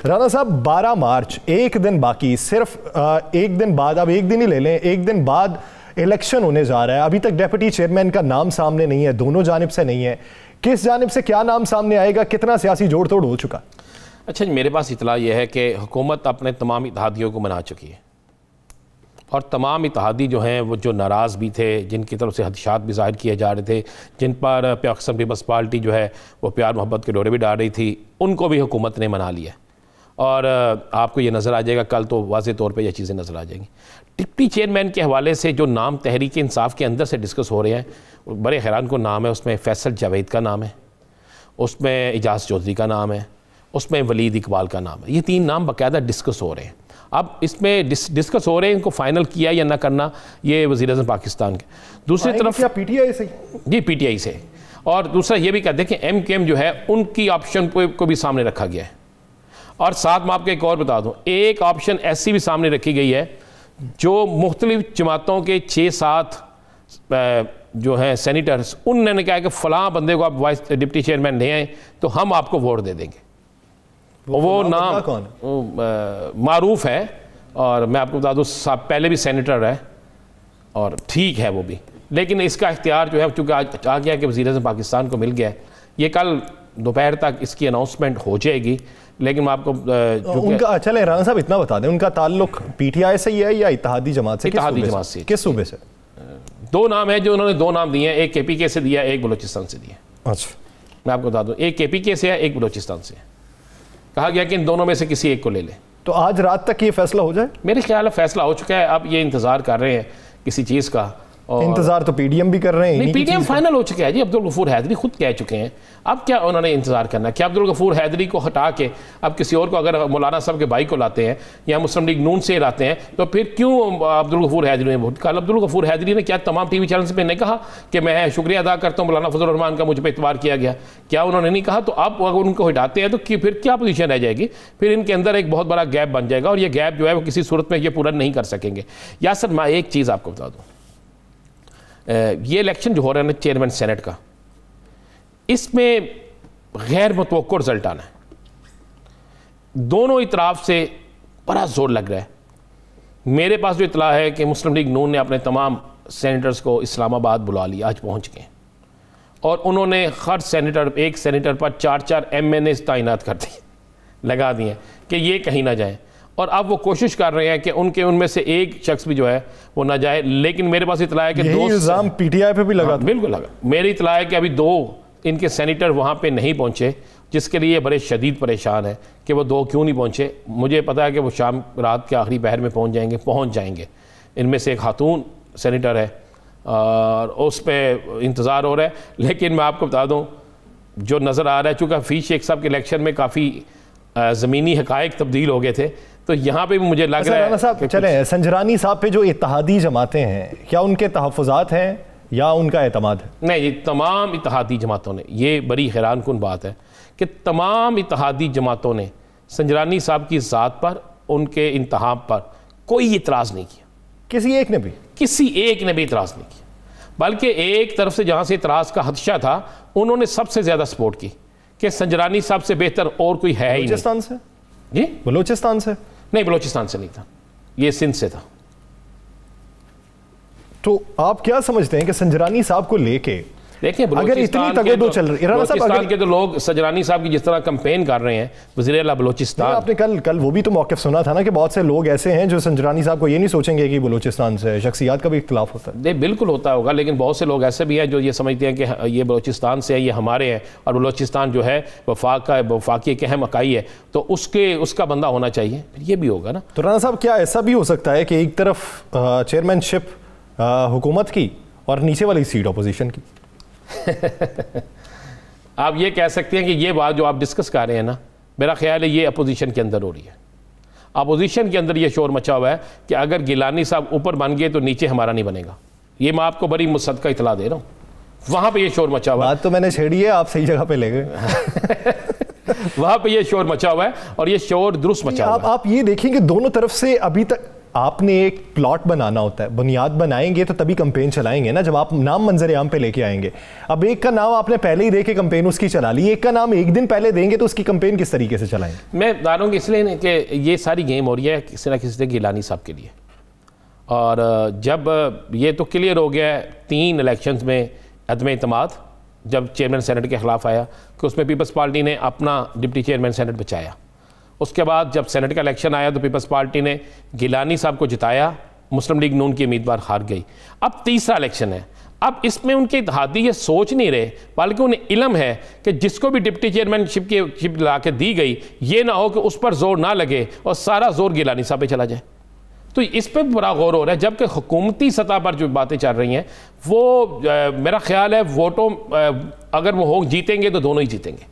राणा साहब 12 मार्च, एक दिन बाकी, सिर्फ एक दिन बाद, अब एक दिन ही ले लें, एक दिन बाद इलेक्शन होने जा रहा है। अभी तक डेप्यूटी चेयरमैन का नाम सामने नहीं है, दोनों जानिब से नहीं है। किस जानिब से क्या नाम सामने आएगा, कितना सियासी जोड़ तोड़ हो चुका? अच्छा जी, मेरे पास इतला यह है कि हुकूमत अपने तमाम इत्तेहादियों को मना चुकी है और तमाम इत्तेहादी जो हैं वो जो नाराज़ भी थे, जिनकी तरफ से खदशात भी ज़ाहिर किए जा रहे थे, जिन पर पाकिस्तान पीपल्स पार्टी जो है वो प्यार मोहब्बत के डोरे भी डाल रही थी, उनको भी हुकूमत ने मना लिया। और आपको ये नज़र आ जाएगा, कल तो वाज़ेह तौर पे ये चीज़ें नज़र आ जाएंगी। डिप्टी चेयरमैन के हवाले से जो नाम तहरीक इंसाफ के अंदर से डिस्कस हो रहे हैं, बड़े हैरान को नाम है। उसमें फैसल जावेद का नाम है, उसमें इजाज़ चौधरी का नाम है, उसमें वलीद इकबाल का नाम है। ये 3 नाम बाकायदा डिस्कस हो रहे हैं। अब इसमें डिस्कस हो रहे हैं, इनको फाइनल किया या ना करना, ये वज़ीर-ए-आज़म पाकिस्तान के। दूसरी तरफ पीटीआई से, जी पीटीआई से। और दूसरा ये भी कहते हैं कि एमकेएम जो है उनकी ऑप्शन को भी सामने रखा गया है। और साथ में आपको एक और बता दूं, एक ऑप्शन ऐसी भी सामने रखी गई है जो मुख्तलिफ जमातों के 6-7 जो हैं सेनेटर्स, उन्होंने कहा कि फ़लाँ बंदे को आप वाइस डिप्टी चेयरमैन ले आए तो हम आपको वोट दे देंगे। वो नाम कौन मारूफ है, और मैं आपको बता दूं पहले भी सेनेटर है और ठीक है वो भी, लेकिन इसका इख्तियार जो है चूँकि आज आ गया कि वज़ीर-ए-आज़म पाकिस्तान को मिल गया है, ये कल दोपहर तक इसकी अनाउंसमेंट हो जाएगी। लेकिन मैं आपको उनका, चले राणा साहब इतना बता दें, उनका ताल्लुक पीटीआई से ही है या इत्तेहादी जमात से? इत्तेहादी जमात से। किस सूबे से? 2 नाम है जो उन्होंने 2 नाम दिए हैं, एक केपीके से दिया, एक बलोचिस्तान से दिया। अच्छा, मैं आपको बता दूं, एक केपीके से है, एक बलोचिस्तान से। कहा गया कि इन दोनों में से किसी एक को ले लें। तो आज रात तक ये फैसला हो जाए? मेरे ख्याल है फैसला हो चुका है। अब ये इंतजार कर रहे हैं किसी चीज़ का, और इंतजार तो पीडीएम भी कर रहे हैं। नहीं, पीडीएम फाइनल हो चुका है जी, अब्दुल गफूर हैदरी खुद कह चुके हैं। अब क्या उन्होंने इंतजार करना है? क्या अब्दुल गफूर हैदरी को हटा के अब किसी और को, अगर मौलाना साहब के भाई को लाते हैं या मुस्लिम लीग नून से लाते हैं, तो फिर क्यों अब्दुल गफूर हैदरी ने वोट? कल अब्दुल गफूर हैदरी ने क्या तमाम टीवी चैनल पे नहीं कहा कि मैं शुक्रिया अदा करता हूँ मौलाना फजल रहमान का, मुझ पर इतबार किया गया? क्या उन्होंने नहीं कहा? तो अब अगर उनको हटाते हैं तो फिर क्या पोजीशन रह जाएगी? फिर इनके अंदर एक बहुत बड़ा गैप बन जाएगा, और ये गैप जो है वो किसी सूरत में ये पूरा नहीं कर सकेंगे। यासर, मैं एक चीज़ आपको बता दूँ, ये इलेक्शन जो हो रहा है ना चेयरमैन सेनेट का, इसमें गैर मुतवक्को रिजल्ट आना है। दोनों इतराफ से बड़ा जोर लग रहा है। मेरे पास जो इतला है कि मुस्लिम लीग नून ने अपने तमाम सेनेटर्स को इस्लामाबाद बुला लिया, आज पहुंच गए, और उन्होंने हर सेनेटर, एक सेनेटर पर 4-4 MNA तैनात कर दिए, लगा दिए कि ये कहीं ना जाए। और अब वो कोशिश कर रहे हैं कि उनमें से एक शख्स भी जो है वो ना जाए। लेकिन मेरे पास इतला है कि 2 इल्जाम पीटीआई पे भी लगा। बिल्कुल लगा। मेरी इतला है कि अभी 2 इनके सेनेटर वहाँ पे नहीं पहुँचे, जिसके लिए बड़े शदीद परेशान है कि वो 2 क्यों नहीं पहुँचे। मुझे पता है कि वो शाम रात के आखिरी पहर में पहुँच जाएंगे। इनमें से एक खातून सेनेटर है और उस पर इंतज़ार हो रहा है। लेकिन मैं आपको बता दूँ, जो नज़र आ रहा है, चूँकि हफीज़ शेख साहब के इलेक्शन में काफ़ी ज़मीनी हक़ाइक़ तब्दील हो गए थे, तो यहाँ पे भी मुझे लग रहा है साहब, चले संजरानी साहब पे जो इत्तेहादी जमातें हैं, क्या उनके तहफ़्फ़ुज़ात हैं या उनका एतमाद है? नहीं, ये तमाम इत्तेहादी जमातों ने, ये बड़ी हैरान कुन बात है कि तमाम इत्तेहादी जमातों ने संजरानी साहब की ज़ात पर, उनके इंतखाब पर कोई इतराज़ नहीं किया। किसी एक ने भी इतराज़ नहीं किया। बल्कि एक तरफ से जहाँ से इतराज़ का खदशा था, उन्होंने सबसे ज़्यादा सपोर्ट की कि संजरानी साहब से बेहतर और कोई है ही नहीं। बलूचिस्तान से? जी, बलूचिस्तान से नहीं, बलूचिस्तान से नहीं था, ये सिंध से था। तो आप क्या समझते हैं कि संजरानी साहब को लेके, देखिए, अगर इतनी तगड़ो चल रही है, बलूचिस्तान के तो लोग संजरानी साहब की जिस तरह कैंपेन कर रहे हैं, वज़ीर-ए-आला बलूचिस्तान, आपने कल वो भी तो मौक़िफ़ सुना था ना कि बहुत से लोग ऐसे हैं जो संजरानी साहब को ये नहीं सोचेंगे कि बलूचिस्तान से, शख्सियात का भी इख्तिलाफ होता है। बिल्कुल होता होगा, लेकिन बहुत से लोग ऐसे भी हैं जो ये समझते हैं कि ये बलूचिस्तान से है, ये हमारे हैं, और बलूचिस्तान जो है वफाकी एक अहम इकाई है, तो उसका बंदा होना चाहिए, ये भी होगा ना। तो राणा साहब, क्या ऐसा भी हो सकता है कि एक तरफ चेयरमैनशिप हुकूमत की और नीचे वाली सीट अपोजिशन की? आप ये कह सकते हैं कि ये बात जो आप डिस्कस कर रहे हैं ना, मेरा ख्याल है ये अपोजिशन के अंदर हो रही है। अपोजिशन के अंदर ये शोर मचा हुआ है कि अगर गिलानी साहब ऊपर बन गए तो नीचे हमारा नहीं बनेगा। ये मैं आपको बड़ी मुसद्दका इतला दे रहा हूँ, वहाँ पे ये शोर मचा हुआ है। बात तो मैंने छेड़ी है, आप सही जगह पे ले गए। वहाँ पे ये शोर मचा हुआ है और ये शोर दुरुस्त मचा हुआ है। आप ये देखें कि दोनों तरफ से अभी तक आपने एक प्लॉट बनाना होता है, बुनियाद बनाएंगे तो तभी कंपेन चलाएंगे ना, जब आप नाम मंजर आम पे लेके आएंगे। अब एक का नाम आपने पहले ही दे के कंपेन उसकी चला ली, एक का नाम एक दिन पहले देंगे तो उसकी कंपेन किस तरीके से चलाएंगे? मैं बता रहा हूँ इसलिए कि ये सारी गेम हो रही है किसी ना किसी से गिलानी साहब के लिए, और जब ये तो क्लियर हो गया है 3 इलेक्शंस में अदम एतमाद जब चेयरमैन सेनेट के ख़िलाफ़ आया कि उसमें पीपल्स पार्टी ने अपना डिप्टी चेयरमैन सेनेट बचाया। उसके बाद जब सेनेट का इलेक्शन आया तो पीपल्स पार्टी ने गिलानी साहब को जिताया, मुस्लिम लीग नून की उम्मीदवार हार गई। अब तीसरा इलेक्शन है, अब इसमें उनके इत्तेहादी ये सोच नहीं रहे, बल्कि उन्हें इल्म है कि जिसको भी डिप्टी चेयरमैनशिप की शिप ला के दी गई, ये ना हो कि उस पर जोर ना लगे और सारा जोर गिलानी साहब पे चला जाए। तो इस पर बड़ा गौर हो रहा है, जबकि हुकूमती सतह पर जो बातें चल रही हैं वो मेरा ख्याल है वोटों अगर वो हो जीतेंगे तो दोनों ही जीतेंगे।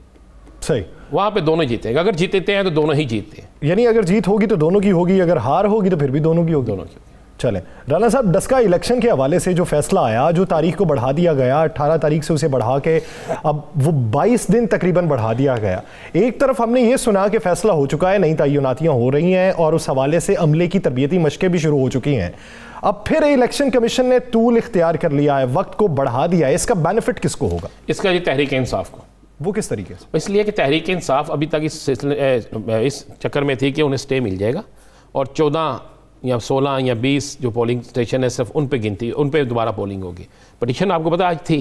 सही, वहाँ पे दोनों जीतेंगे, अगर जीतते हैं तो दोनों ही जीतते हैं। यानी अगर जीत होगी तो दोनों की होगी, अगर हार होगी तो फिर भी दोनों की होगी। दोनों की। चलें राना साहब, डस्का इलेक्शन के हवाले से जो फैसला आया, जो तारीख को बढ़ा दिया गया 18 तारीख से उसे बढ़ा के अब वो 22 दिन तकरीबन बढ़ा दिया गया। एक तरफ हमने ये सुना कि फैसला हो चुका है, नई तयनातियाँ हो रही हैं और उस हवाले से अमले की तरबियती मशकें भी शुरू हो चुकी हैं। अब फिर इलेक्शन कमीशन ने तूल इख्तियार कर लिया है, वक्त को बढ़ा दिया है, इसका बेनिफिट किसको होगा? इसका ये तहरीक इंसाफ को। वो किस तरीके से? इसलिए कि तहरीक इंसाफ अभी तक इस चक्कर में थी कि उन्हें स्टे मिल जाएगा और 14 या 16 या 20 जो पोलिंग स्टेशन है सिर्फ उन पे गिनती, उन पे दोबारा पोलिंग होगी। पटिशन आपको पता आज थी,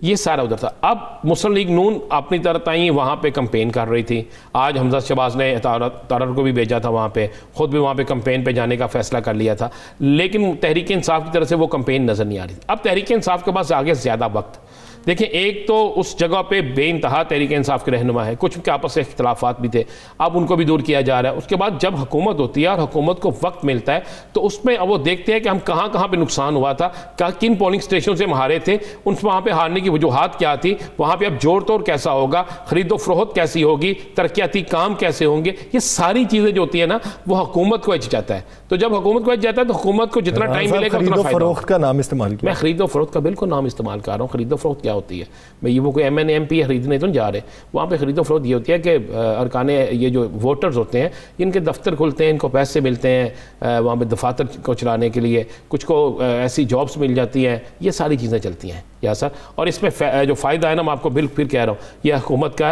ये सारा उधर था। अब मुस्लिम लीग नून अपनी तरफ आई वहाँ पे कंपेन कर रही थी। आज हमजा शहबाज ने तारर को भी भेजा था वहाँ पे, खुद भी वहाँ पे कंपेन पे जाने का फैसला कर लिया था, लेकिन तहरीक इंसाफ की तरफ से वो कंपेन नज़र नहीं आ रही। अब तहरीक इंसाफ के पास आगे ज़्यादा वक्त, देखिए एक तो उस जगह पे बेइंतहा तहरीक इंसाफ के रहनुमा है, कुछ के आपस में इख्तलाफात भी थे, अब उनको भी दूर किया जा रहा है। उसके बाद जब हुकूमत होती है और हुकूमत को वक्त मिलता है तो उसमें अब वो देखते हैं कि हम कहाँ कहाँ पे नुकसान हुआ था, किन पोलिंग स्टेशनों से हम हारे थे, उन वहाँ पे हारने की वजूहात क्या थी, वहाँ पे अब जोड़ तोड़ कैसा होगा, खरीदो फरोख्त कैसी होगी, तरक्याती काम कैसे होंगे, ये सारी चीज़ें जो होती है ना वो हुकूमत को एच जाता है। तो जब हुकूमत को एच जाता है तो हुकूमत को जितना टाइम मिलेगा उतना फरोख्त का नाम इस्तेमाल किया। मैं खरीदो फरोख्त का बिल्कुल नाम इस्तेमाल कर रहा हूँ। खरीदो फरोख्त क्या होती है, भाई वो कोई MNA MP खरीदने तो नहीं जा रहे, वहाँ पे खरीदो फरोख्त ये होती है कि अरकान ये जो वोटर्स होते हैं इनके दफ्तर खुलते हैं, इनको पैसे मिलते हैं वहाँ पे दफातर को चलाने के लिए, कुछ को ऐसी जॉब्स मिल जाती हैं, ये सारी चीज़ें चलती हैं या सर। और इसमें जो फ़ायदा है ना, मैं आपको बिल्कुल फिर कह रहा हूँ, ये हुकूमत का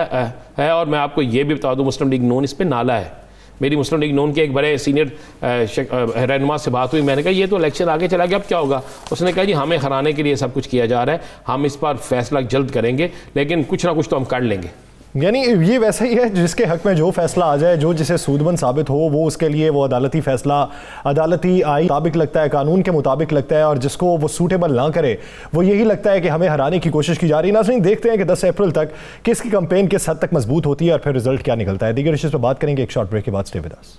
है। और मैं आपको ये भी बता दूँ, मुस्लिम लीग नून इस पर नाला है। मेरी मुस्लिम लीग नून के एक बड़े सीनियर रहनुमा से बात हुई, मैंने कहा ये तो इलेक्शन आगे चला गया, अब क्या होगा? उसने कहा जी हमें हराने के लिए सब कुछ किया जा रहा है, हम इस पर फैसला जल्द करेंगे, लेकिन कुछ ना कुछ तो हम कर लेंगे। यानी ये वैसा ही है जिसके हक में जो फैसला आ जाए, जो जिसे सूदमंद साबित हो, वो उसके लिए वो अदालती फैसला, अदालती आईन मुताबिक लगता है, कानून के मुताबिक लगता है, और जिसको वो सूटेबल ना करे वो यही लगता है कि हमें हराने की कोशिश की जा रही है। नाज़रीन, देखते हैं कि 10 अप्रैल तक किसकी कंपेन किस हद तक मजबूत होती है और फिर रिजल्ट क्या निकलता है। दीगर इश्यूज़ पर बात करेंगे एक शॉर्ट ब्रेक के बाद। Stay with us.